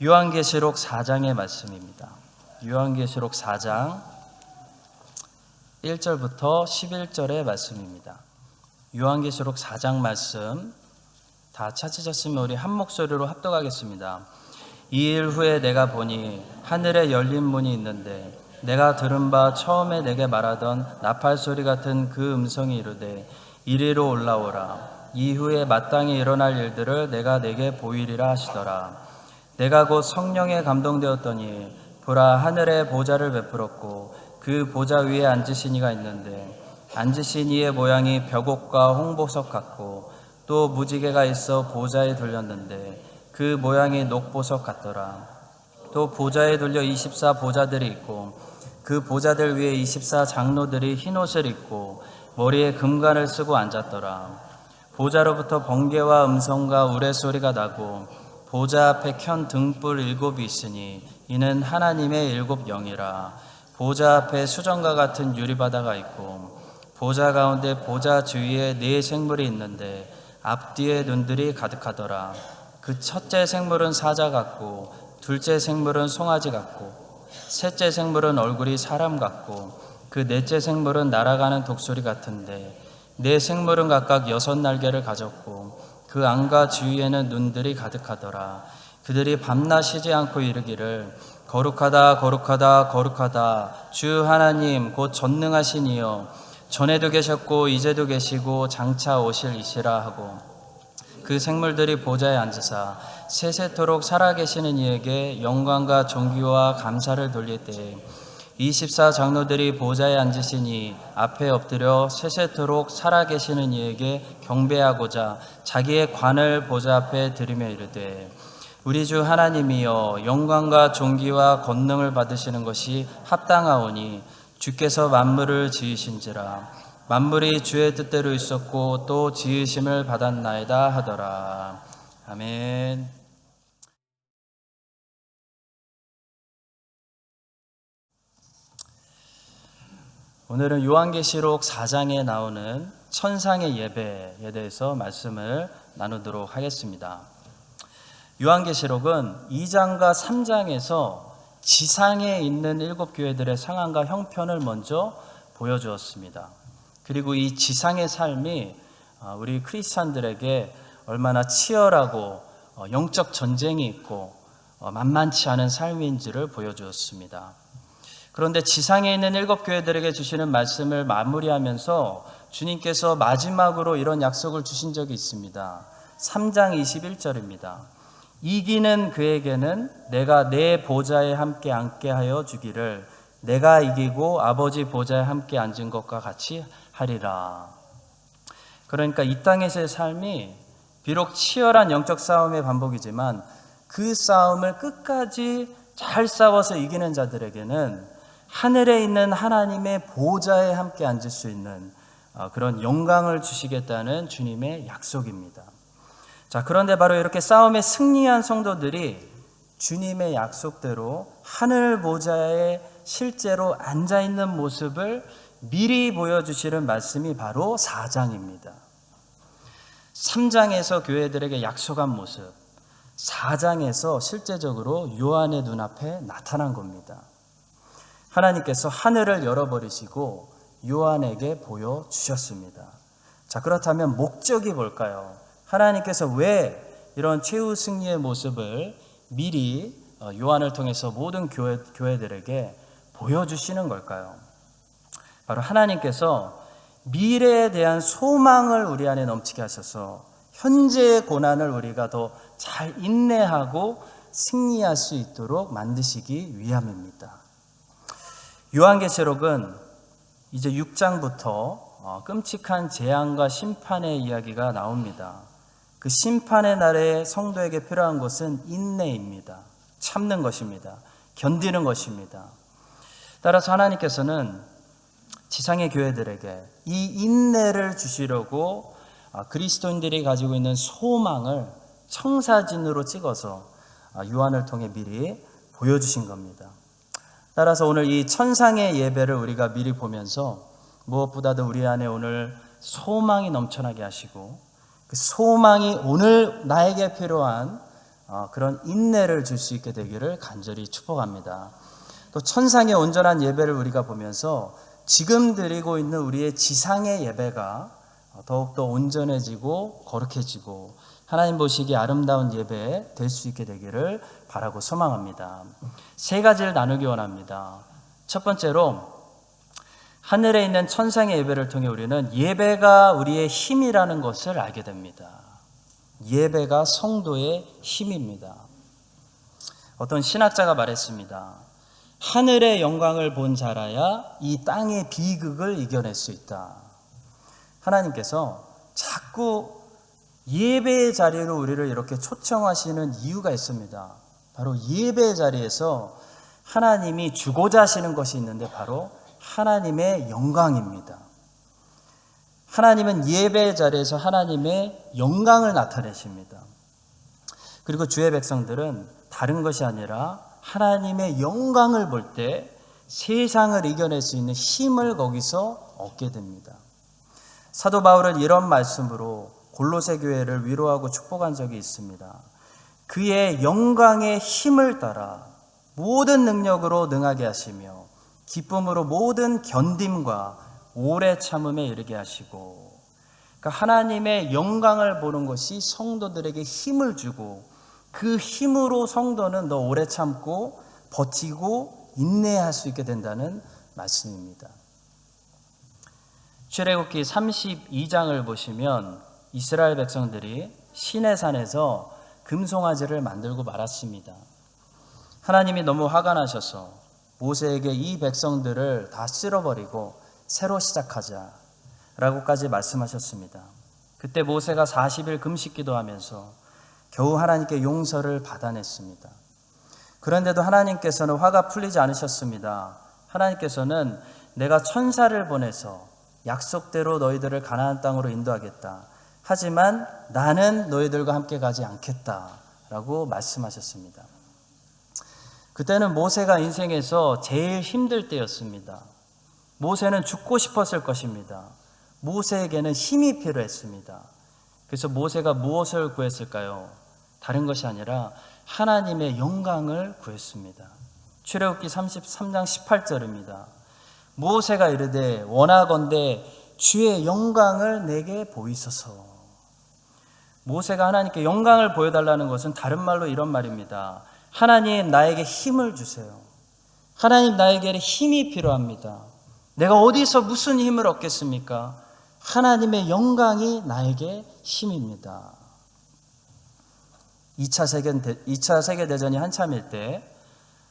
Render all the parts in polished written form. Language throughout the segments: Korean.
요한계시록 4장의 말씀입니다. 요한계시록 4장 1절부터 11절의 말씀입니다. 요한계시록 4장 말씀 다 찾으셨으면 우리 한 목소리로 합독하겠습니다. 2일 후에 내가 보니 하늘에 열린 문이 있는데 내가 들은 바 처음에 내게 말하던 나팔 소리 같은 그 음성이 이르되 이리로 올라오라. 이후에 마땅히 일어날 일들을 내가 내게 보이리라 하시더라. 내가 곧 성령에 감동되었더니 보라, 하늘에 보좌를 베풀었고 그 보좌 위에 앉으신 이가 있는데 앉으신 이의 모양이 벽옥과 홍보석 같고 또 무지개가 있어 보좌에 돌렸는데 그 모양이 녹보석 같더라. 또 보좌에 돌려 24 보좌들이 있고 그 보좌들 위에 24 장로들이 흰옷을 입고 머리에 금관을 쓰고 앉았더라. 보좌로부터 번개와 음성과 우레소리가 나고 보좌 앞에 켠 등불 7이 있으니 이는 하나님의 7 영이라. 보좌 앞에 수정과 같은 유리바다가 있고 보좌 가운데 보좌 주위에 4 생물이 있는데 앞뒤에 눈들이 가득하더라. 그 첫째 생물은 사자 같고 둘째 생물은 송아지 같고 셋째 생물은 얼굴이 사람 같고 그 넷째 생물은 날아가는 독수리 같은데 4 생물은 각각 6 날개를 가졌고 그 안과 주위에는 눈들이 가득하더라. 그들이 밤낮 쉬지 않고 이르기를 거룩하다 거룩하다 거룩하다 주 하나님 곧 전능하신 이여 전에도 계셨고 이제도 계시고 장차 오실 이시라 하고 그 생물들이 보좌에 앉으사 세세토록 살아계시는 이에게 영광과 존귀와 감사를 돌릴 때에 24 장로들이 보좌에 앉으시니 앞에 엎드려 세세토록 살아계시는 이에게 경배하고자 자기의 관을 보좌 앞에 들이며 이르되 우리 주 하나님이여 영광과 존귀와 권능을 받으시는 것이 합당하오니 주께서 만물을 지으신지라 만물이 주의 뜻대로 있었고 또 지으심을 받았나이다 하더라. 아멘. 오늘은 요한계시록 4장에 나오는 천상의 예배에 대해서 말씀을 나누도록 하겠습니다. 요한계시록은 2장과 3장에서 지상에 있는 7 교회들의 상황과 형편을 먼저 보여주었습니다. 그리고 이 지상의 삶이 우리 크리스찬들에게 얼마나 치열하고 영적 전쟁이 있고 만만치 않은 삶인지를 보여주었습니다. 그런데 지상에 있는 7 교회들에게 주시는 말씀을 마무리하면서 주님께서 마지막으로 이런 약속을 주신 적이 있습니다. 3장 21절입니다. 이기는 그에게는 내가 내 보좌에 함께 앉게 하여 주기를 내가 이기고 아버지 보좌에 함께 앉은 것과 같이 하리라. 그러니까 이 땅에서의 삶이 비록 치열한 영적 싸움의 반복이지만 그 싸움을 끝까지 잘 싸워서 이기는 자들에게는 하늘에 있는 하나님의 보좌에 함께 앉을 수 있는 그런 영광을 주시겠다는 주님의 약속입니다. 자, 그런데 바로 이렇게 싸움에 승리한 성도들이 주님의 약속대로 하늘 보좌에 실제로 앉아있는 모습을 미리 보여주시는 말씀이 바로 4장입니다. 3장에서 교회들에게 약속한 모습, 4장에서 실제적으로 요한의 눈앞에 나타난 겁니다. 하나님께서 하늘을 열어버리시고 요한에게 보여주셨습니다. 자, 그렇다면 목적이 뭘까요? 하나님께서 왜 이런 최후 승리의 모습을 미리 요한을 통해서 모든 교회들에게 보여주시는 걸까요? 바로 하나님께서 미래에 대한 소망을 우리 안에 넘치게 하셔서 현재의 고난을 우리가 더 잘 인내하고 승리할 수 있도록 만드시기 위함입니다. 요한계시록은 이제 6장부터 끔찍한 재앙과 심판의 이야기가 나옵니다. 그 심판의 날에 성도에게 필요한 것은 인내입니다. 참는 것입니다. 견디는 것입니다. 따라서 하나님께서는 지상의 교회들에게 이 인내를 주시려고 그리스도인들이 가지고 있는 소망을 청사진으로 찍어서 요한을 통해 미리 보여주신 겁니다. 따라서 오늘 이 천상의 예배를 우리가 미리 보면서 무엇보다도 우리 안에 오늘 소망이 넘쳐나게 하시고 그 소망이 오늘 나에게 필요한 그런 인내를 줄 수 있게 되기를 간절히 축복합니다. 또 천상의 온전한 예배를 우리가 보면서 지금 드리고 있는 우리의 지상의 예배가 더욱더 온전해지고 거룩해지고 하나님 보시기에 아름다운 예배 될 수 있게 되기를 바라고 소망합니다. 세 가지를 나누기 원합니다. 첫 번째로 하늘에 있는 천상의 예배를 통해 우리는 예배가 우리의 힘이라는 것을 알게 됩니다. 예배가 성도의 힘입니다. 어떤 신학자가 말했습니다. 하늘의 영광을 본 자라야 이 땅의 비극을 이겨낼 수 있다. 하나님께서 자꾸 예배의 자리로 우리를 이렇게 초청하시는 이유가 있습니다. 바로 예배의 자리에서 하나님이 주고자 하시는 것이 있는데 바로 하나님의 영광입니다. 하나님은 예배의 자리에서 하나님의 영광을 나타내십니다. 그리고 주의 백성들은 다른 것이 아니라 하나님의 영광을 볼 때 세상을 이겨낼 수 있는 힘을 거기서 얻게 됩니다. 사도 바울은 이런 말씀으로 골로새 교회를 위로하고 축복한 적이 있습니다. 그의 영광의 힘을 따라 모든 능력으로 능하게 하시며 기쁨으로 모든 견딤과 오래 참음에 이르게 하시고, 그러니까 하나님의 영광을 보는 것이 성도들에게 힘을 주고 그 힘으로 성도는 더 오래 참고 버티고 인내할 수 있게 된다는 말씀입니다. 출애굽기 32장을 보시면 이스라엘 백성들이 시내산에서 금송아지를 만들고 말았습니다. 하나님이 너무 화가 나셔서 모세에게 이 백성들을 다 쓸어버리고 새로 시작하자라고까지 말씀하셨습니다. 그때 모세가 40일 금식 기도하면서 겨우 하나님께 용서를 받아냈습니다. 그런데도 하나님께서는 화가 풀리지 않으셨습니다. 하나님께서는 내가 천사를 보내서 약속대로 너희들을 가나안 땅으로 인도하겠다. 하지만 나는 너희들과 함께 가지 않겠다라고 말씀하셨습니다. 그때는 모세가 인생에서 제일 힘들 때였습니다. 모세는 죽고 싶었을 것입니다. 모세에게는 힘이 필요했습니다. 그래서 모세가 무엇을 구했을까요? 다른 것이 아니라 하나님의 영광을 구했습니다. 출애굽기 33장 18절입니다. 모세가 이르되 원하건대 주의 영광을 내게 보이소서. 모세가 하나님께 영광을 보여달라는 것은 다른 말로 이런 말입니다. 하나님 나에게 힘을 주세요. 하나님 나에게 힘이 필요합니다. 내가 어디서 무슨 힘을 얻겠습니까? 하나님의 영광이 나에게 힘입니다. 2차 세계대전이 한참일 때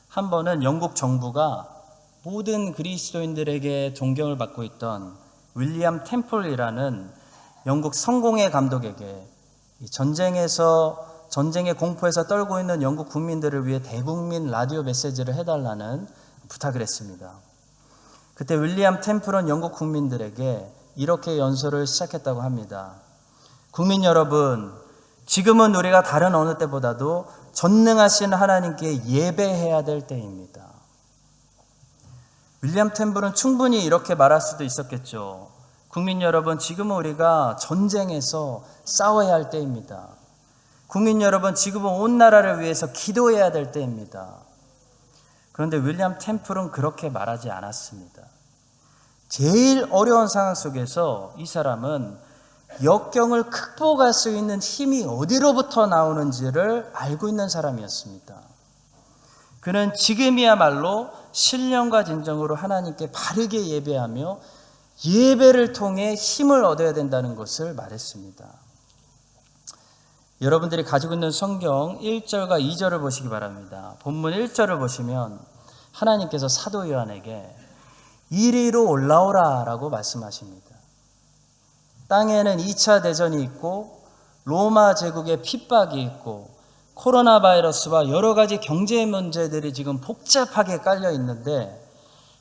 한 번은 영국 정부가 모든 그리스도인들에게 존경을 받고 있던 윌리엄 템플이라는 영국 성공회 감독에게 전쟁의 공포에서 떨고 있는 영국 국민들을 위해 대국민 라디오 메시지를 해달라는 부탁을 했습니다. 그때 윌리엄 템플은 영국 국민들에게 이렇게 연설을 시작했다고 합니다. 국민 여러분, 지금은 우리가 다른 어느 때보다도 전능하신 하나님께 예배해야 될 때입니다. 윌리엄 템플은 충분히 이렇게 말할 수도 있었겠죠. 국민 여러분, 지금은 우리가 전쟁에서 싸워야 할 때입니다. 국민 여러분, 지금은 온 나라를 위해서 기도해야 될 때입니다. 그런데 윌리엄 템플은 그렇게 말하지 않았습니다. 제일 어려운 상황 속에서 이 사람은 역경을 극복할 수 있는 힘이 어디로부터 나오는지를 알고 있는 사람이었습니다. 그는 지금이야말로 신령과 진정으로 하나님께 바르게 예배하며 예배를 통해 힘을 얻어야 된다는 것을 말했습니다. 여러분들이 가지고 있는 성경 1절과 2절을 보시기 바랍니다. 본문 1절을 보시면 하나님께서 사도 요한에게 이리로 올라오라 라고 말씀하십니다. 땅에는 2차 대전이 있고 로마 제국의 핍박이 있고 코로나 바이러스와 여러 가지 경제 문제들이 지금 복잡하게 깔려 있는데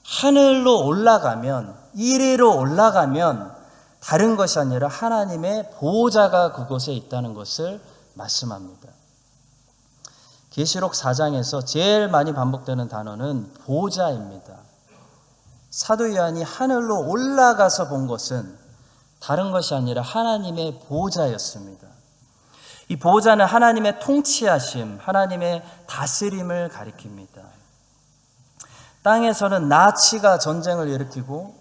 하늘로 올라가면, 이리로 올라가면 다른 것이 아니라 하나님의 보호자가 그곳에 있다는 것을 말씀합니다. 계시록 4장에서 제일 많이 반복되는 단어는 보호자입니다. 사도 요한이 하늘로 올라가서 본 것은 다른 것이 아니라 하나님의 보호자였습니다. 이 보호자는 하나님의 통치하심, 하나님의 다스림을 가리킵니다. 땅에서는 나치가 전쟁을 일으키고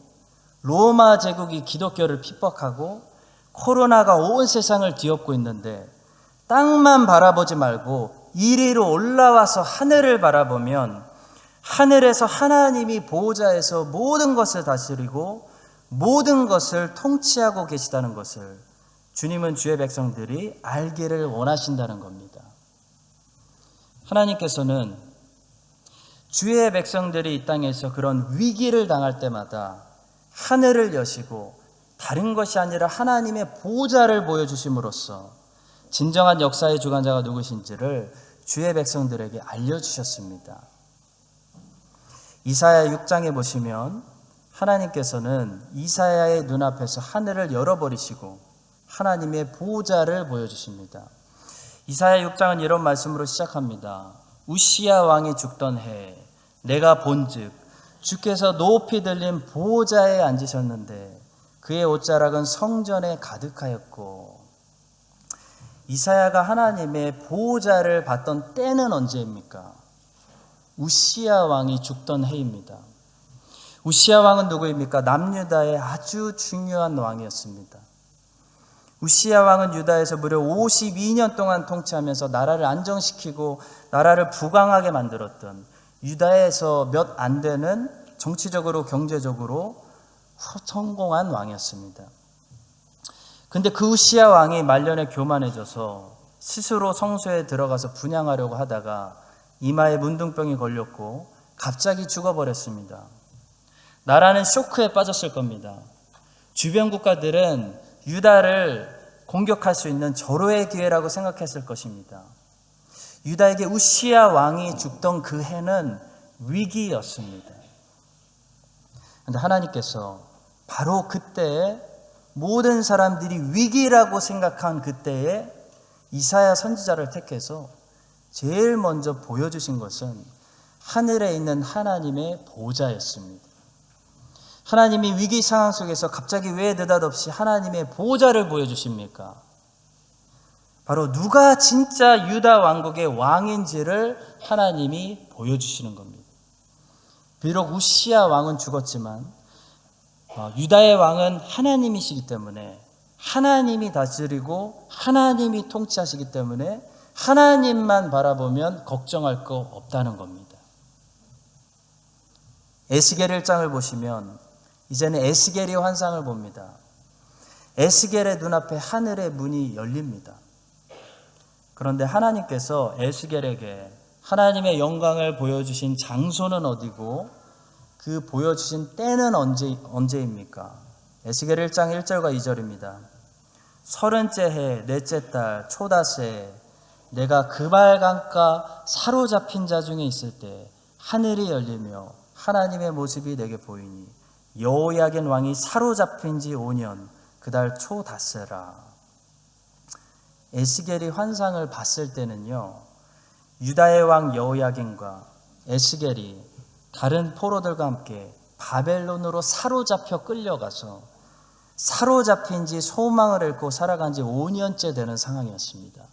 로마 제국이 기독교를 핍박하고 코로나가 온 세상을 뒤엎고 있는데 땅만 바라보지 말고 이리로 올라와서 하늘을 바라보면 하늘에서 하나님이 보호자에서 모든 것을 다스리고 모든 것을 통치하고 계시다는 것을 주님은 주의 백성들이 알기를 원하신다는 겁니다. 하나님께서는 주의 백성들이 이 땅에서 그런 위기를 당할 때마다 하늘을 여시고 다른 것이 아니라 하나님의 보호자를 보여주심으로써 진정한 역사의 주관자가 누구신지를 주의 백성들에게 알려주셨습니다. 이사야 6장에 보시면 하나님께서는 이사야의 눈앞에서 하늘을 열어버리시고 하나님의 보호자를 보여주십니다. 이사야 6장은 이런 말씀으로 시작합니다. 우시야 왕이 죽던 해 내가 본즉 주께서 높이 들린 보호자에 앉으셨는데 그의 옷자락은 성전에 가득하였고. 이사야가 하나님의 보호자를 받던 때는 언제입니까? 우시야 왕이 죽던 해입니다. 우시야 왕은 누구입니까? 남유다의 아주 중요한 왕이었습니다. 우시야 왕은 유다에서 무려 52년 동안 통치하면서 나라를 안정시키고 나라를 부강하게 만들었던, 유다에서 몇 안 되는 정치적으로 경제적으로 성공한 왕이었습니다. 근데 그 우시야 왕이 말년에 교만해져서 스스로 성소에 들어가서 분향하려고 하다가 이마에 문둥병이 걸렸고 갑자기 죽어버렸습니다. 나라는 쇼크에 빠졌을 겁니다. 주변 국가들은 유다를 공격할 수 있는 절호의 기회라고 생각했을 것입니다. 유다에게 우시야 왕이 죽던 그 해는 위기였습니다. 그런데 하나님께서 바로 그때에 모든 사람들이 위기라고 생각한 그때에 이사야 선지자를 택해서 제일 먼저 보여주신 것은 하늘에 있는 하나님의 보호자였습니다. 하나님이 위기 상황 속에서 갑자기 왜 느닷없이 하나님의 보호자를 보여주십니까? 바로 누가 진짜 유다 왕국의 왕인지를 하나님이 보여주시는 겁니다. 비록 우시야 왕은 죽었지만 유다의 왕은 하나님이시기 때문에 하나님이 다스리고 하나님이 통치하시기 때문에 하나님만 바라보면 걱정할 거 없다는 겁니다. 에스겔 1장을 보시면 이제는 에스겔이 환상을 봅니다. 에스겔의 눈앞에 하늘의 문이 열립니다. 그런데 하나님께서 에스겔에게 하나님의 영광을 보여주신 장소는 어디고 그 보여주신 때는 언제입니까? 에스겔 1장 1절과 2절입니다. 30째 해 넷째 달 초다새 내가 그발강가 사로잡힌 자 중에 있을 때 하늘이 열리며 하나님의 모습이 내게 보이니 여호야긴 왕이 사로잡힌 지 5년 그달 초다새라. 에스겔이 환상을 봤을 때는요, 유다의 왕 여호야긴과 에스겔이 다른 포로들과 함께 바벨론으로 사로잡혀 끌려가서 사로잡힌 지 소망을 잃고 살아간 지 5년째 되는 상황이었습니다.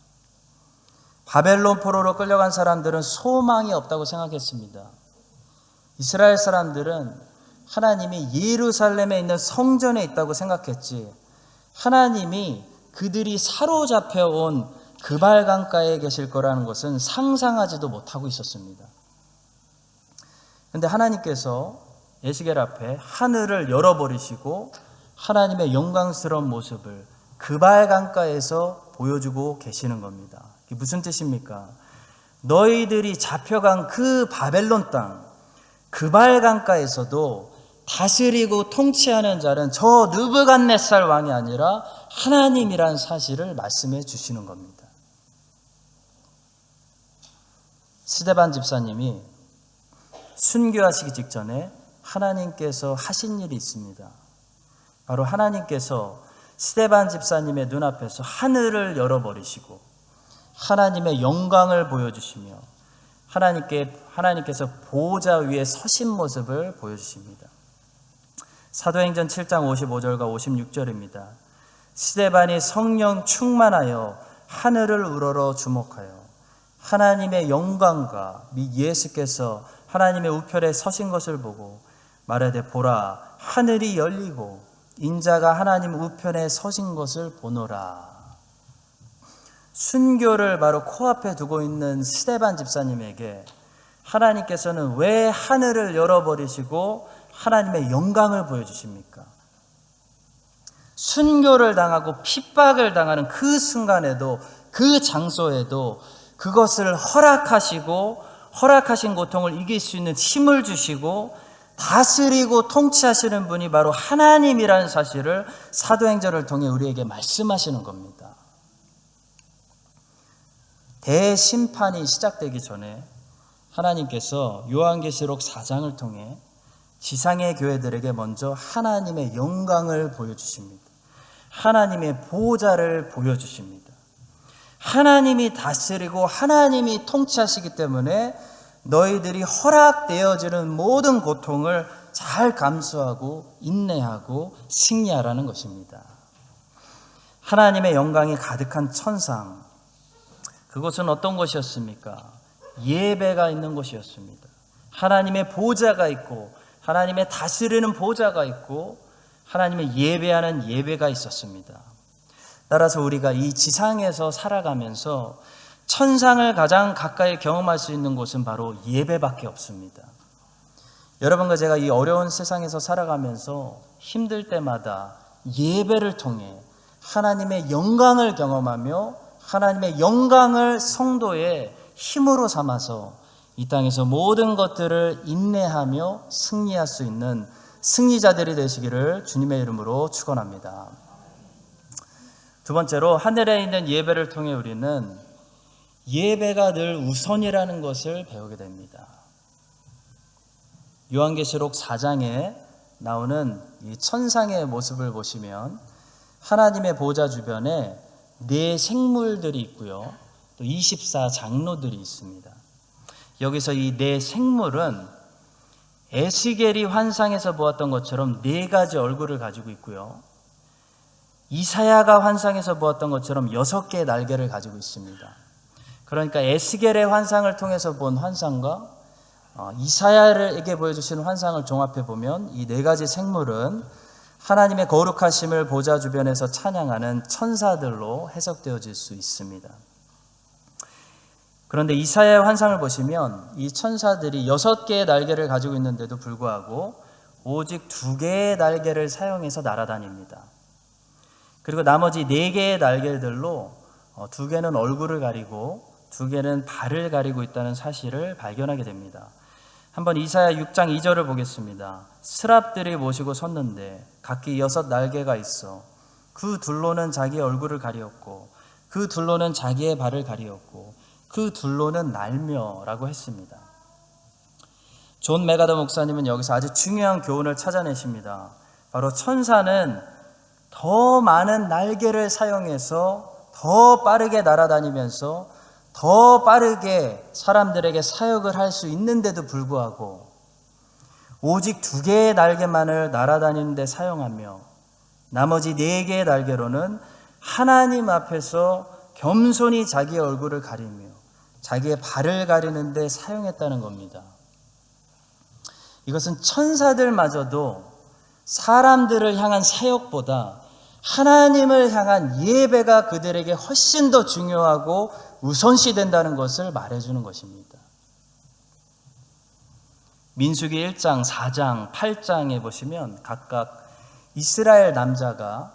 바벨론 포로로 끌려간 사람들은 소망이 없다고 생각했습니다. 이스라엘 사람들은 하나님이 예루살렘에 있는 성전에 있다고 생각했지 하나님이 그들이 사로잡혀 온 그발강가에 계실 거라는 것은 상상하지도 못하고 있었습니다. 그런데 하나님께서 에스겔 앞에 하늘을 열어버리시고 하나님의 영광스러운 모습을 그발강가에서 보여주고 계시는 겁니다. 이게 무슨 뜻입니까? 너희들이 잡혀간 그 바벨론 땅, 그발강가에서도 다스리고 통치하는 자는 저 느부갓네살 왕이 아니라 하나님이란 사실을 말씀해 주시는 겁니다. 스데반 집사님이 순교하시기 직전에 하나님께서 하신 일이 있습니다. 바로 하나님께서 스데반 집사님의 눈앞에서 하늘을 열어버리시고 하나님의 영광을 보여주시며 하나님께서 보호자 위에 서신 모습을 보여주십니다. 사도행전 7장 55절과 56절입니다. 스데반이 성령 충만하여 하늘을 우러러 주목하여 하나님의 영광과 및 예수께서 하나님의 우편에 서신 것을 보고 말하되 보라 하늘이 열리고 인자가 하나님 우편에 서신 것을 보노라. 순교를 바로 코앞에 두고 있는 스데반 집사님에게 하나님께서는 왜 하늘을 열어버리시고 하나님의 영광을 보여주십니까? 순교를 당하고 핍박을 당하는 그 순간에도 그 장소에도 그것을 허락하시고 허락하신 고통을 이길 수 있는 힘을 주시고 다스리고 통치하시는 분이 바로 하나님이라는 사실을 사도행전을 통해 우리에게 말씀하시는 겁니다. 대심판이 시작되기 전에 하나님께서 요한계시록 4장을 통해 지상의 교회들에게 먼저 하나님의 영광을 보여주십니다. 하나님의 보호자를 보여주십니다. 하나님이 다스리고 하나님이 통치하시기 때문에 너희들이 허락되어지는 모든 고통을 잘 감수하고 인내하고 승리하라는 것입니다. 하나님의 영광이 가득한 천상, 그곳은 어떤 곳이었습니까? 예배가 있는 곳이었습니다. 하나님의 보좌가 있고 하나님의 다스리는 보좌가 있고 하나님의 예배하는 예배가 있었습니다. 따라서 우리가 이 지상에서 살아가면서 천상을 가장 가까이 경험할 수 있는 곳은 바로 예배밖에 없습니다. 여러분과 제가 이 어려운 세상에서 살아가면서 힘들 때마다 예배를 통해 하나님의 영광을 경험하며 하나님의 영광을 성도의 힘으로 삼아서 이 땅에서 모든 것들을 인내하며 승리할 수 있는 승리자들이 되시기를 주님의 이름으로 축원합니다. 두 번째로 하늘에 있는 예배를 통해 우리는 예배가 늘 우선이라는 것을 배우게 됩니다. 요한계시록 4장에 나오는 이 천상의 모습을 보시면 하나님의 보좌 주변에 네 생물들이 있고요. 또 24장로들이 있습니다. 여기서 이 네 생물은 에스겔이 환상에서 보았던 것처럼 네 가지 얼굴을 가지고 있고요. 이사야가 환상에서 보았던 것처럼 6개의 날개를 가지고 있습니다. 그러니까 에스겔의 환상을 통해서 본 환상과 이사야에게 보여주시는 환상을 종합해 보면 이 네 가지 생물은 하나님의 거룩하심을 보좌 주변에서 찬양하는 천사들로 해석되어질 수 있습니다. 그런데 이사야의 환상을 보시면 이 천사들이 6개의 날개를 가지고 있는데도 불구하고 오직 2개의 날개를 사용해서 날아다닙니다. 그리고 나머지 4개의 날개들로 2개는 얼굴을 가리고 2개는 발을 가리고 있다는 사실을 발견하게 됩니다. 한번 이사야 6장 2절을 보겠습니다. 스랍들이 모시고 섰는데 각기 6 날개가 있어 그 둘로는 자기의 얼굴을 가리었고 그 둘로는 자기의 발을 가리었고 그 둘로는 날며라고 했습니다. 존 메가더 목사님은 여기서 아주 중요한 교훈을 찾아내십니다. 바로 천사는 더 많은 날개를 사용해서 더 빠르게 날아다니면서 더 빠르게 사람들에게 사역을 할 수 있는데도 불구하고 오직 2개의 날개만을 날아다니는 데 사용하며 나머지 4개의 날개로는 하나님 앞에서 겸손히 자기의 얼굴을 가리며 자기의 발을 가리는 데 사용했다는 겁니다. 이것은 천사들마저도 사람들을 향한 사역보다 하나님을 향한 예배가 그들에게 훨씬 더 중요하고 우선시 된다는 것을 말해주는 것입니다. 민수기 1장, 4장, 8장에 보시면 각각 이스라엘 남자가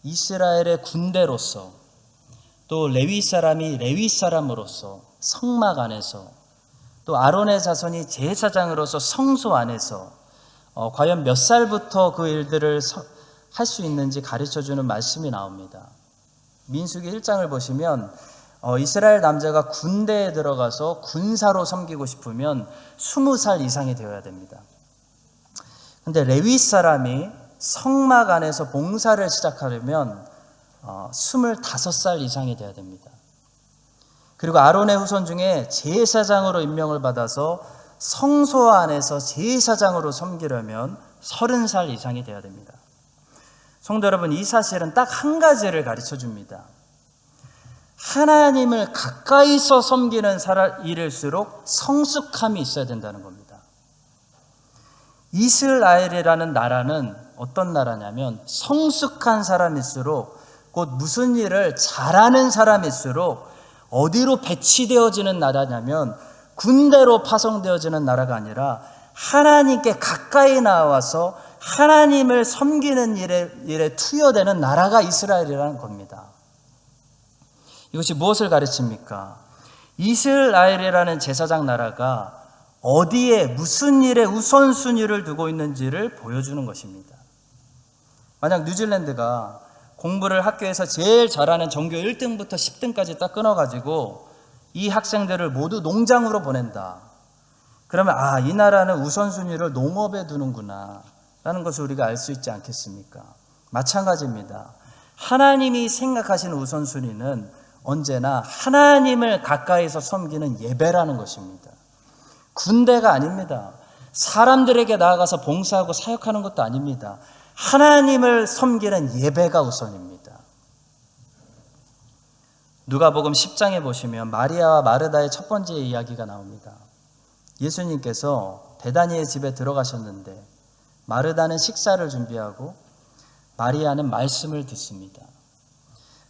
이스라엘의 군대로서 또 레위 사람이 레위 사람으로서 성막 안에서 또 아론의 자손이 제사장으로서 성소 안에서 과연 몇 살부터 그 일들을 할 수 있는지 가르쳐주는 말씀이 나옵니다. 민수기 1장을 보시면 이스라엘 남자가 군대에 들어가서 군사로 섬기고 싶으면 20살 이상이 되어야 됩니다. 그런데 레위 사람이 성막 안에서 봉사를 시작하려면 25살 이상이 되어야 됩니다. 그리고 아론의 후손 중에 제사장으로 임명을 받아서 성소 안에서 제사장으로 섬기려면 30살 이상이 되어야 됩니다. 성도 여러분, 이 사실은 딱 한 가지를 가르쳐 줍니다. 하나님을 가까이서 섬기는 일일수록 성숙함이 있어야 된다는 겁니다. 이스라엘이라는 나라는 어떤 나라냐면 성숙한 사람일수록, 곧 무슨 일을 잘하는 사람일수록 어디로 배치되어지는 나라냐면 군대로 파송되어지는 나라가 아니라 하나님께 가까이 나와서 하나님을 섬기는 일에 투여되는 나라가 이스라엘이라는 겁니다. 이것이 무엇을 가르칩니까? 이스라엘이라는 제사장 나라가 어디에 무슨 일에 우선순위를 두고 있는지를 보여주는 것입니다. 만약 뉴질랜드가 공부를 학교에서 제일 잘하는 전교 1등부터 10등까지 딱 끊어가지고 이 학생들을 모두 농장으로 보낸다. 그러면 이 나라는 우선순위를 농업에 두는구나 라는 것을 우리가 알 수 있지 않겠습니까? 마찬가지입니다. 하나님이 생각하시는 우선순위는 언제나 하나님을 가까이서 섬기는 예배라는 것입니다. 군대가 아닙니다. 사람들에게 나아가서 봉사하고 사역하는 것도 아닙니다. 하나님을 섬기는 예배가 우선입니다. 누가복음 10장에 보시면 마리아와 마르다의 첫 번째 이야기가 나옵니다. 예수님께서 베다니의 집에 들어가셨는데 마르다는 식사를 준비하고 마리아는 말씀을 듣습니다.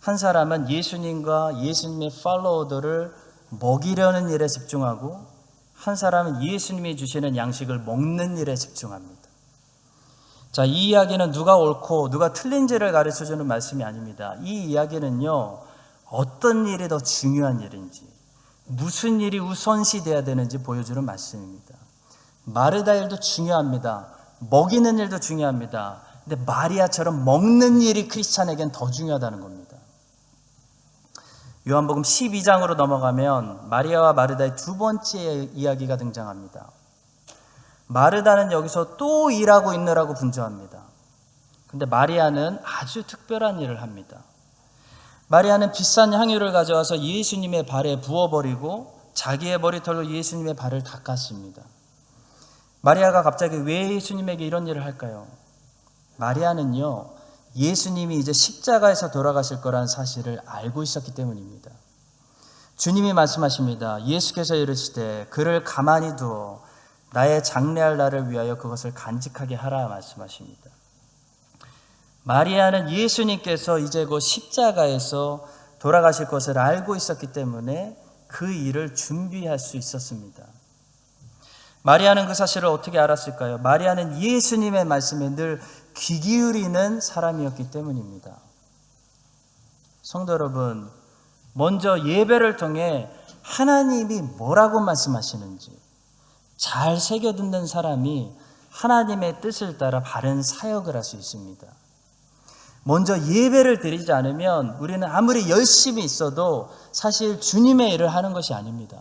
한 사람은 예수님과 예수님의 팔로워들을 먹이려는 일에 집중하고 한 사람은 예수님이 주시는 양식을 먹는 일에 집중합니다. 자, 이 이야기는 누가 옳고 누가 틀린지를 가르쳐주는 말씀이 아닙니다. 이 이야기는요, 어떤 일이 더 중요한 일인지, 무슨 일이 우선시돼야 되는지 보여주는 말씀입니다. 마르다 일도 중요합니다. 먹이는 일도 중요합니다. 근데 마리아처럼 먹는 일이 크리스찬에겐 더 중요하다는 겁니다. 요한복음 12장으로 넘어가면 마리아와 마르다의 두 번째 이야기가 등장합니다. 마르다는 여기서 또 일하고 있느라고 분주합니다. 근데 마리아는 아주 특별한 일을 합니다. 마리아는 비싼 향유를 가져와서 예수님의 발에 부어버리고 자기의 머리털로 예수님의 발을 닦았습니다. 마리아가 갑자기 왜 예수님에게 이런 일을 할까요? 마리아는요, 예수님이 이제 십자가에서 돌아가실 거라는 사실을 알고 있었기 때문입니다. 주님이 말씀하십니다. 예수께서 이르시되 그를 가만히 두어 나의 장래할 날을 위하여 그것을 간직하게 하라 말씀하십니다. 마리아는 예수님께서 이제 곧 십자가에서 돌아가실 것을 알고 있었기 때문에 그 일을 준비할 수 있었습니다. 마리아는 그 사실을 어떻게 알았을까요? 마리아는 예수님의 말씀에 늘 귀 기울이는 사람이었기 때문입니다. 성도 여러분, 먼저 예배를 통해 하나님이 뭐라고 말씀하시는지 잘 새겨듣는 사람이 하나님의 뜻을 따라 바른 사역을 할 수 있습니다. 먼저 예배를 드리지 않으면 우리는 아무리 열심히 있어도 사실 주님의 일을 하는 것이 아닙니다.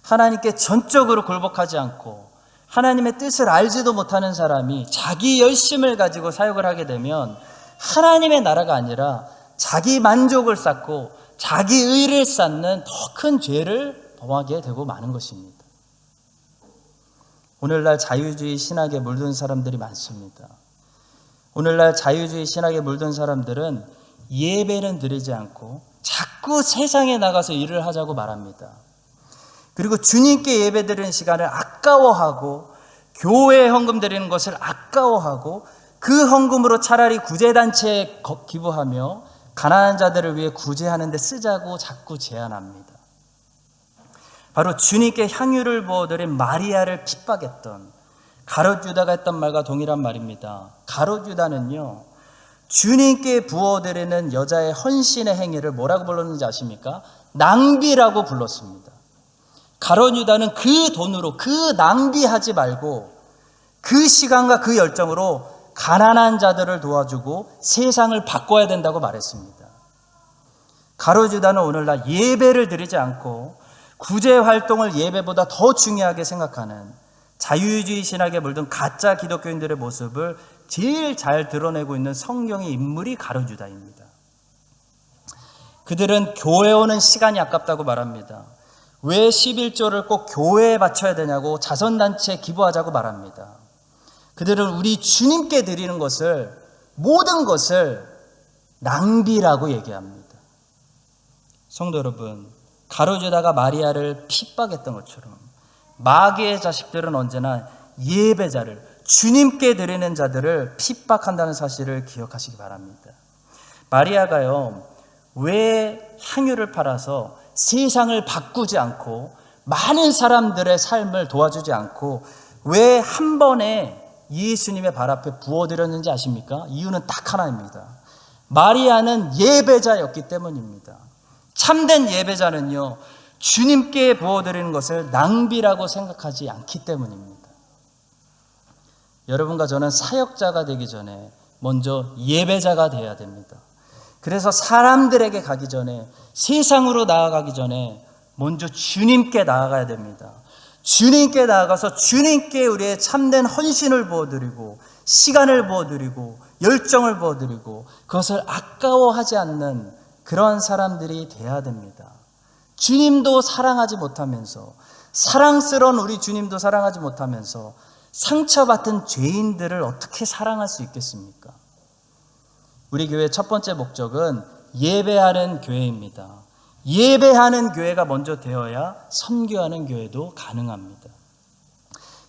하나님께 전적으로 굴복하지 않고 하나님의 뜻을 알지도 못하는 사람이 자기 열심을 가지고 사역을 하게 되면 하나님의 나라가 아니라 자기 만족을 쌓고 자기 의를 쌓는 더 큰 죄를 범하게 되고 마는 것입니다. 오늘날 자유주의 신학에 물든 사람들이 많습니다. 오늘날 자유주의 신학에 물든 사람들은 예배는 드리지 않고 자꾸 세상에 나가서 일을 하자고 말합니다. 그리고 주님께 예배 드리는 시간을 아까워하고 교회에 헌금 드리는 것을 아까워하고 그 헌금으로 차라리 구제단체에 기부하며 가난한 자들을 위해 구제하는 데 쓰자고 자꾸 제안합니다. 바로 주님께 향유를 부어드린 마리아를 핍박했던 가룟 유다가 했던 말과 동일한 말입니다. 가룟 유다는요, 주님께 부어드리는 여자의 헌신의 행위를 뭐라고 불렀는지 아십니까? 낭비라고 불렀습니다. 가룟 유다는 그 돈으로 그 낭비하지 말고 그 시간과 그 열정으로 가난한 자들을 도와주고 세상을 바꿔야 된다고 말했습니다. 가룟 유다는 오늘날 예배를 드리지 않고 구제 활동을 예배보다 더 중요하게 생각하는 자유주의 신학에 물든 가짜 기독교인들의 모습을 제일 잘 드러내고 있는 성경의 인물이 가룟 유다입니다. 그들은 교회 오는 시간이 아깝다고 말합니다. 왜 11조를 꼭 교회에 바쳐야 되냐고 자선단체에 기부하자고 말합니다. 그들은 우리 주님께 드리는 것을, 모든 것을 낭비라고 얘기합니다. 성도 여러분, 가룟유다가 마리아를 핍박했던 것처럼 마귀의 자식들은 언제나 예배자를, 주님께 드리는 자들을 핍박한다는 사실을 기억하시기 바랍니다. 마리아가요, 왜 향유를 팔아서 세상을 바꾸지 않고 많은 사람들의 삶을 도와주지 않고 왜 한 번에 예수님의 발 앞에 부어드렸는지 아십니까? 이유는 딱 하나입니다. 마리아는 예배자였기 때문입니다. 참된 예배자는요, 주님께 부어드리는 것을 낭비라고 생각하지 않기 때문입니다. 여러분과 저는 사역자가 되기 전에 먼저 예배자가 되어야 됩니다. 그래서 사람들에게 가기 전에, 세상으로 나아가기 전에 먼저 주님께 나아가야 됩니다. 주님께 나아가서 주님께 우리의 참된 헌신을 부어드리고 시간을 부어드리고 열정을 부어드리고 그것을 아까워하지 않는 그런 사람들이 돼야 됩니다. 주님도 사랑하지 못하면서, 사랑스러운 우리 주님도 사랑하지 못하면서 상처받은 죄인들을 어떻게 사랑할 수 있겠습니까? 우리 교회의 첫 번째 목적은 예배하는 교회입니다. 예배하는 교회가 먼저 되어야 선교하는 교회도 가능합니다.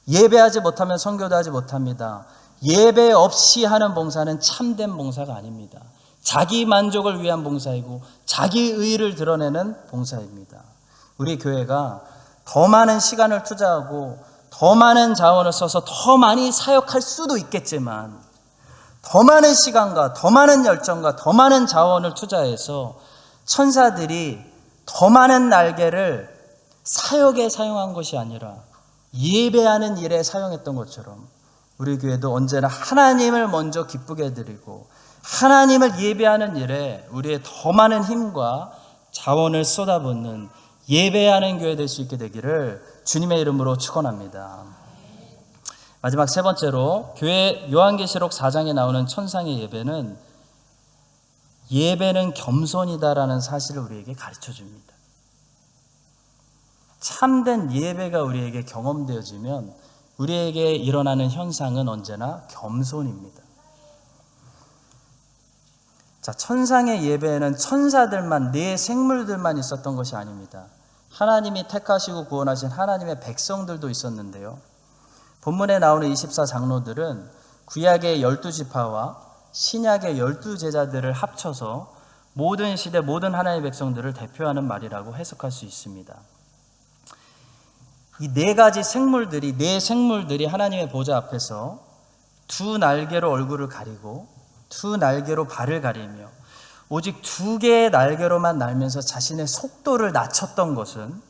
예배하지 못하면 선교도 하지 못합니다. 예배 없이 하는 봉사는 참된 봉사가 아닙니다. 자기 만족을 위한 봉사이고 자기 의의를 드러내는 봉사입니다. 우리 교회가 더 많은 시간을 투자하고 더 많은 자원을 써서 더 많이 사역할 수도 있겠지만, 더 많은 시간과 더 많은 열정과 더 많은 자원을 투자해서 천사들이 더 많은 날개를 사역에 사용한 것이 아니라 예배하는 일에 사용했던 것처럼 우리 교회도 언제나 하나님을 먼저 기쁘게 해드리고 하나님을 예배하는 일에 우리의 더 많은 힘과 자원을 쏟아붓는 예배하는 교회 될 수 있게 되기를 주님의 이름으로 축원합니다. 마지막 세 번째로, 교회 요한계시록 4장에 나오는 천상의 예배는 겸손이다라는 사실을 우리에게 가르쳐 줍니다. 참된 예배가 우리에게 경험되어지면 우리에게 일어나는 현상은 언제나 겸손입니다. 자, 천상의 예배에는 천사들만, 네 생물들만 있었던 것이 아닙니다. 하나님이 택하시고 구원하신 하나님의 백성들도 있었는데요. 본문에 나오는 24장로들은 구약의 12지파와 신약의 12제자들을 합쳐서 모든 시대 모든 하나님의 백성들을 대표하는 말이라고 해석할 수 있습니다. 이 네 가지 생물들이, 네 생물들이 하나님의 보좌 앞에서 두 날개로 얼굴을 가리고 두 날개로 발을 가리며 오직 두 개의 날개로만 날면서 자신의 속도를 낮췄던 것은,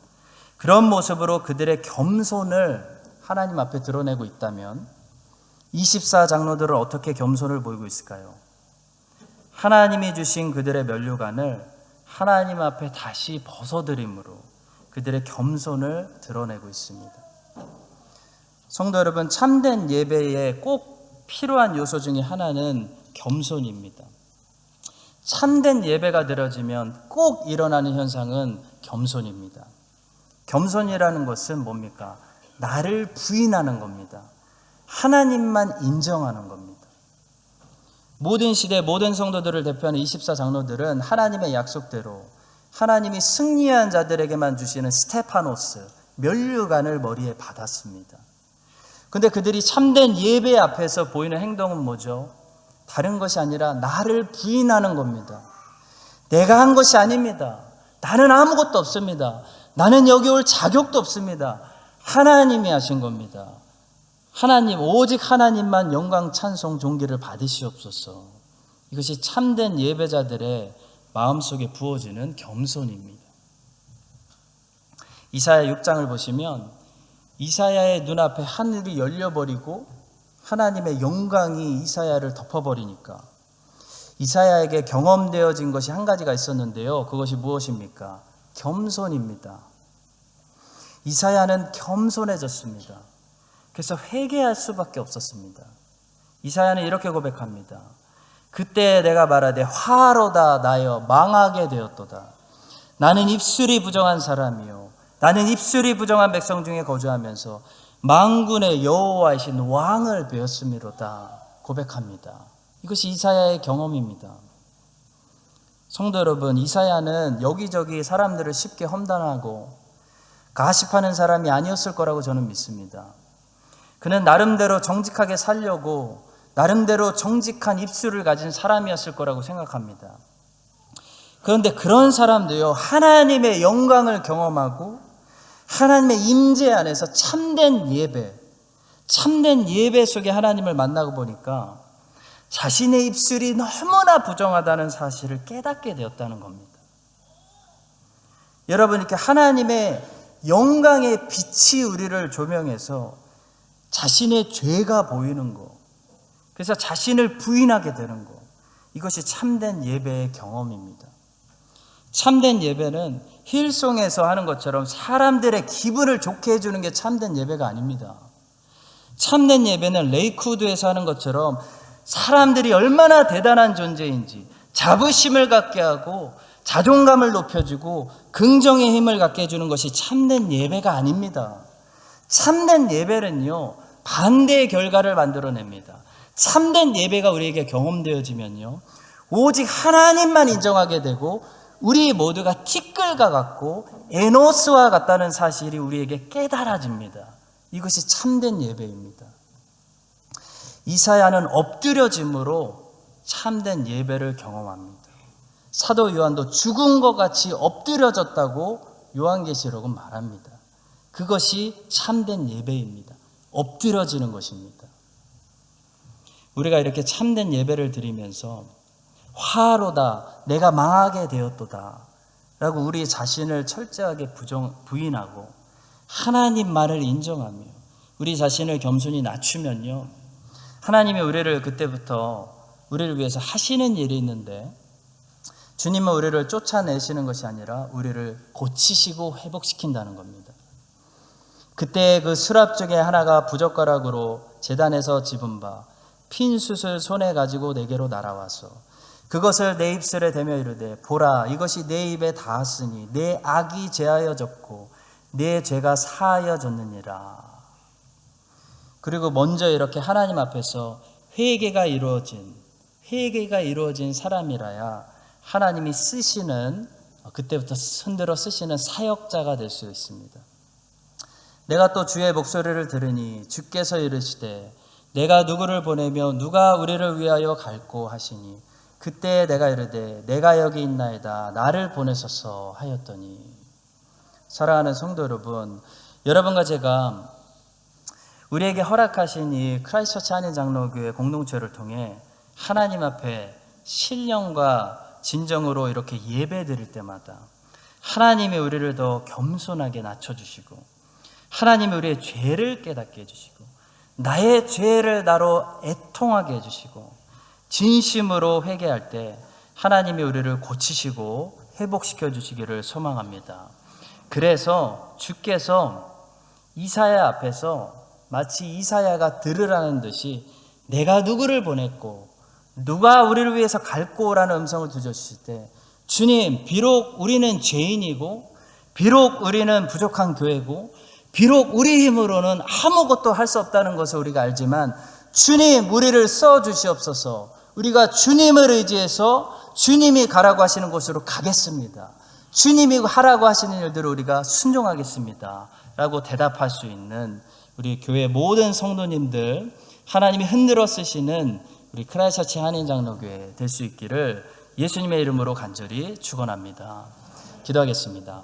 그런 모습으로 그들의 겸손을 하나님 앞에 드러내고 있다면 24장로들은 어떻게 겸손을 보이고 있을까요? 하나님이 주신 그들의 면류관을 하나님 앞에 다시 벗어드림으로 그들의 겸손을 드러내고 있습니다. 성도 여러분, 참된 예배에 꼭 필요한 요소 중에 하나는 겸손입니다. 참된 예배가 드려지면 꼭 일어나는 현상은 겸손입니다. 겸손이라는 것은 뭡니까? 나를 부인하는 겁니다. 하나님만 인정하는 겁니다. 모든 시대 모든 성도들을 대표하는 24장로들은 하나님의 약속대로 하나님이 승리한 자들에게만 주시는 스테파노스, 면류관을 머리에 받았습니다. 그런데 그들이 참된 예배 앞에서 보이는 행동은 뭐죠? 다른 것이 아니라 나를 부인하는 겁니다. 내가 한 것이 아닙니다. 나는 아무것도 없습니다. 나는 여기 올 자격도 없습니다. 하나님이 하신 겁니다. 하나님, 오직 하나님만 영광, 찬송, 존귀를 받으시옵소서. 이것이 참된 예배자들의 마음속에 부어지는 겸손입니다. 이사야 6장을 보시면 이사야의 눈앞에 하늘이 열려버리고 하나님의 영광이 이사야를 덮어버리니까 이사야에게 경험되어진 것이 한 가지가 있었는데요. 그것이 무엇입니까? 겸손입니다. 이사야는 겸손해졌습니다. 그래서 회개할 수밖에 없었습니다. 이사야는 이렇게 고백합니다. 그때 내가 말하되 화로다 나여 망하게 되었도다. 나는 입술이 부정한 사람이요 나는 입술이 부정한 백성 중에 거주하면서 만군의 여호와이신 왕을 배웠음이로다 고백합니다. 이것이 이사야의 경험입니다. 성도 여러분, 이사야는 여기저기 사람들을 쉽게 험담하고 가십하는 사람이 아니었을 거라고 저는 믿습니다. 그는 나름대로 정직하게 살려고 나름대로 정직한 입술을 가진 사람이었을 거라고 생각합니다. 그런데 그런 사람도요, 하나님의 영광을 경험하고 하나님의 임재 안에서 참된 예배 속에 하나님을 만나고 보니까 자신의 입술이 너무나 부정하다는 사실을 깨닫게 되었다는 겁니다. 여러분, 이렇게 하나님의 영광의 빛이 우리를 조명해서 자신의 죄가 보이는 것, 그래서 자신을 부인하게 되는 것, 이것이 참된 예배의 경험입니다. 참된 예배는 힐송에서 하는 것처럼 사람들의 기분을 좋게 해주는 게 참된 예배가 아닙니다. 참된 예배는 레이크우드에서 하는 것처럼 사람들이 얼마나 대단한 존재인지 자부심을 갖게 하고 자존감을 높여주고 긍정의 힘을 갖게 해주는 것이 참된 예배가 아닙니다. 참된 예배는요, 반대의 결과를 만들어냅니다. 참된 예배가 우리에게 경험되어지면요, 오직 하나님만 인정하게 되고 우리 모두가 티끌과 같고 에노스와 같다는 사실이 우리에게 깨달아집니다. 이것이 참된 예배입니다. 이사야는 엎드려짐으로 참된 예배를 경험합니다. 사도 요한도 죽은 것 같이 엎드려졌다고 요한계시록은 말합니다. 그것이 참된 예배입니다. 엎드려지는 것입니다. 우리가 이렇게 참된 예배를 드리면서 화로다, 내가 망하게 되었도다 라고 우리 자신을 철저하게 부인하고 하나님만을 인정하며 우리 자신을 겸손히 낮추면요, 하나님이 우리를 그때부터 우리를 위해서 하시는 일이 있는데, 주님은 우리를 쫓아내시는 것이 아니라 우리를 고치시고 회복시킨다는 겁니다. 그때 그 수랍 중에 하나가 부젓가락으로 제단에서 집은 바 핀 숯을 손에 가지고 내게로 날아와서 그것을 내 입술에 대며 이르되, 보라, 이것이 내 입에 닿았으니 내 악이 제하여졌고 내 죄가 사하여졌느니라. 그리고 먼저 이렇게 하나님 앞에서 회개가 이루어진 사람이라야 하나님이 쓰시는, 그때부터 손들어 쓰시는 사역자가 될 수 있습니다. 내가 또 주의 목소리를 들으니 주께서 이르시되, 내가 누구를 보내며 누가 우리를 위하여 갈꼬 하시니, 그때 내가 이르되, 내가 여기 있나이다, 나를 보내소서 하였더니. 사랑하는 성도 여러분, 여러분과 제가 우리에게 허락하신 이 크라이스트처치 한인장로교회 공동체를 통해 하나님 앞에 신령과 진정으로 이렇게 예배 드릴 때마다 하나님이 우리를 더 겸손하게 낮춰주시고, 하나님이 우리의 죄를 깨닫게 해주시고, 나의 죄를 나로 애통하게 해주시고, 진심으로 회개할 때 하나님이 우리를 고치시고 회복시켜 주시기를 소망합니다. 그래서 주께서 이사야 앞에서 마치 이사야가 들으라는 듯이 내가 누구를 보냈고 누가 우리를 위해서 갈꼬라는 음성을 들려주실 때, 주님, 비록 우리는 죄인이고 비록 우리는 부족한 교회고 비록 우리 힘으로는 아무것도 할 수 없다는 것을 우리가 알지만, 주님, 우리를 써주시옵소서. 우리가 주님을 의지해서 주님이 가라고 하시는 곳으로 가겠습니다. 주님이 하라고 하시는 일들을 우리가 순종하겠습니다 라고 대답할 수 있는 우리 교회 모든 성도님들, 하나님이 흔들어 쓰시는 우리 크라이스트처치 한인장로교회 될 수 있기를 예수님의 이름으로 간절히 축원합니다. 기도하겠습니다.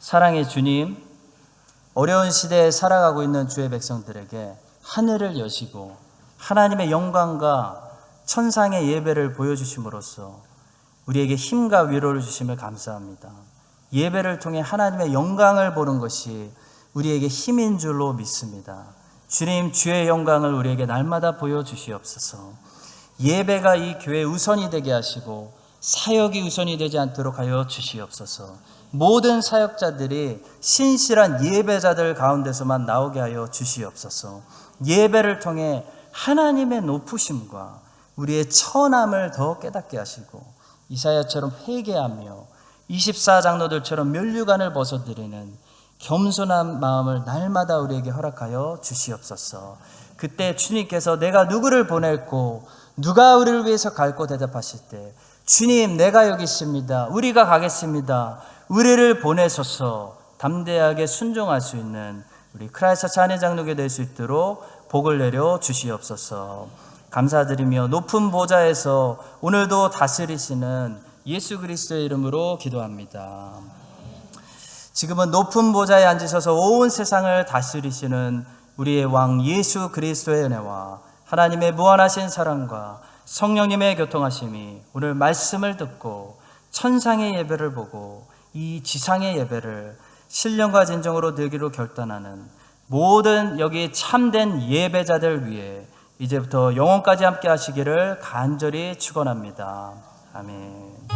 사랑의 주님, 어려운 시대에 살아가고 있는 주의 백성들에게 하늘을 여시고 하나님의 영광과 천상의 예배를 보여주심으로써 우리에게 힘과 위로를 주심을 감사합니다. 예배를 통해 하나님의 영광을 보는 것이 우리에게 힘인 줄로 믿습니다. 주님, 주의 영광을 우리에게 날마다 보여주시옵소서. 예배가 이 교회의 우선이 되게 하시고 사역이 우선이 되지 않도록 하여 주시옵소서. 모든 사역자들이 신실한 예배자들 가운데서만 나오게 하여 주시옵소서. 예배를 통해 하나님의 높으심과 우리의 처남을 더 깨닫게 하시고 이사야처럼 회개하며 24장로들처럼 면류관을 벗어드리는 겸손한 마음을 날마다 우리에게 허락하여 주시옵소서. 그때 주님께서 내가 누구를 보낼고 누가 우리를 위해서 갈고 대답하실 때 주님 내가 여기 있습니다. 우리가 가겠습니다. 우리를 보내소서 담대하게 순종할 수 있는 우리 크라이스트 찬양 장로교 될 수 있도록 복을 내려 주시옵소서. 감사드리며 높은 보좌에서 오늘도 다스리시는 예수 그리스도의 이름으로 기도합니다. 지금은 높은 보좌에 앉으셔서 온 세상을 다스리시는 우리의 왕 예수 그리스도의 은혜와 하나님의 무한하신 사랑과 성령님의 교통하심이 오늘 말씀을 듣고 천상의 예배를 보고 이 지상의 예배를 신령과 진정으로 드리기로 결단하는 모든 여기 참된 예배자들 위해 이제부터 영원까지 함께 하시기를 간절히 축원합니다. 아멘.